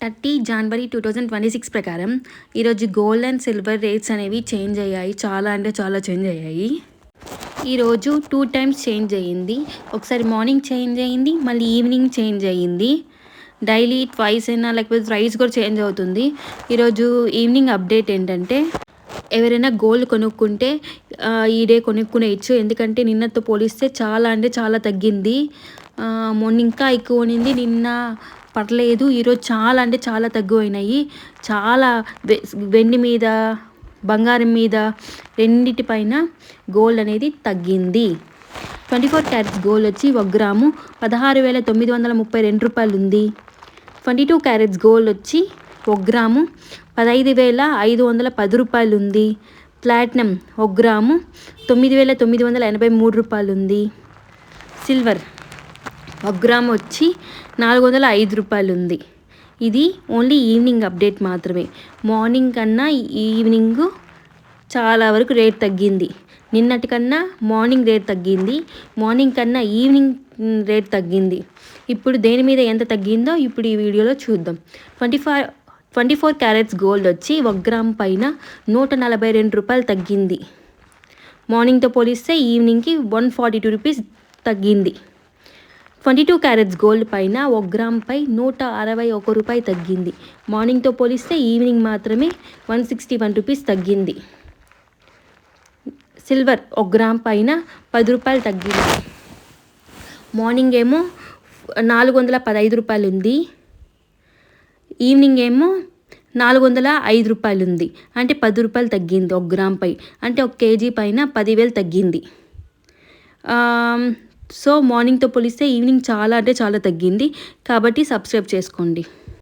30 జనవరి 2026 ప్రకారం ఈరోజు gold and silver rates అనేవి చేంజ్ అయ్యాయి. చాలా అంటే చాలా చేంజ్ అయ్యాయి. ఈరోజు 2 టైమ్స్ చేంజ్ అయ్యింది. ఒకసారి మార్నింగ్ చేంజ్ అయ్యింది, మళ్ళీ ఈవినింగ్ చేంజ్ అయ్యింది. డైలీ ట్వైస్ అయినా లేకపోతే థ్రైస్ కూడా చేంజ్ అవుతుంది. ఈరోజు ఈవినింగ్ అప్డేట్ ఏంటంటే, ఎవరైనా గోల్డ్ కొనుక్కుంటే ఈ డే కొనుక్కునేయచ్చు. ఎందుకంటే నిన్నతో పోలిస్తే చాలా అంటే చాలా తగ్గింది. మొన్న ఇంకా ఎక్కువ ఉన్నింది, నిన్న పర్లేదు. ఈరోజు చాలా అంటే చాలా తగ్గిపోయినాయి. చాలా వెండి మీద, బంగారం మీద రెండిటిపైన గోల్డ్ అనేది తగ్గింది. 24 క్యారెట్స్ గోల్డ్ వచ్చి 1 గ్రాము 16,932 రూపాయలు ఉంది. 22 క్యారెట్స్ గోల్డ్ వచ్చి 1 గ్రాము 15,510 రూపాయలు ఉంది. ప్లాటినం 1 గ్రాము 9,983 రూపాయలు ఉంది. సిల్వర్ 1 గ్రాము వచ్చి 405 రూపాయలు ఉంది. ఇది ఓన్లీ ఈవినింగ్ అప్డేట్ మాత్రమే. మార్నింగ్ కన్నా ఈవినింగ్ చాలా వరకు రేట్ తగ్గింది. నిన్నటికన్నా మార్నింగ్ రేట్ తగ్గింది, మార్నింగ్ కన్నా ఈవినింగ్ రేట్ తగ్గింది. ఇప్పుడు దేని మీద ఎంత తగ్గిందో ఇప్పుడు ఈ వీడియోలో చూద్దాం. 24 క్యారెట్స్ గోల్డ్ వచ్చి 1 గ్రామ్ పైన 142 రూపాయలు తగ్గింది. మార్నింగ్తో పోలిస్తే ఈవినింగ్కి 142 రూపీస్ తగ్గింది. 22 క్యారెట్స్ గోల్డ్ పైన 1 గ్రామ్ పై 161 రూపాయి తగ్గింది. మార్నింగ్తో పోలిస్తే ఈవినింగ్ మాత్రమే 161 రూపీస్ తగ్గింది. సిల్వర్ 1 గ్రామ్ పైన 10 రూపాయలు తగ్గింది. మార్నింగ్ ఏమో 415 రూపాయలు ఉంది, ఈవినింగ్ ఏమో 405 రూపాయలు ఉంది. అంటే 10 రూపాయలు తగ్గింది 1 గ్రామ్ పై. అంటే 1 కేజీ పైన 10,000 తగ్గింది. సో మార్నింగ్తో పోలిస్తే ఈవినింగ్ చాలా అంటే చాలా తగ్గింది. కాబట్టి సబ్స్క్రైబ్ చేసుకోండి.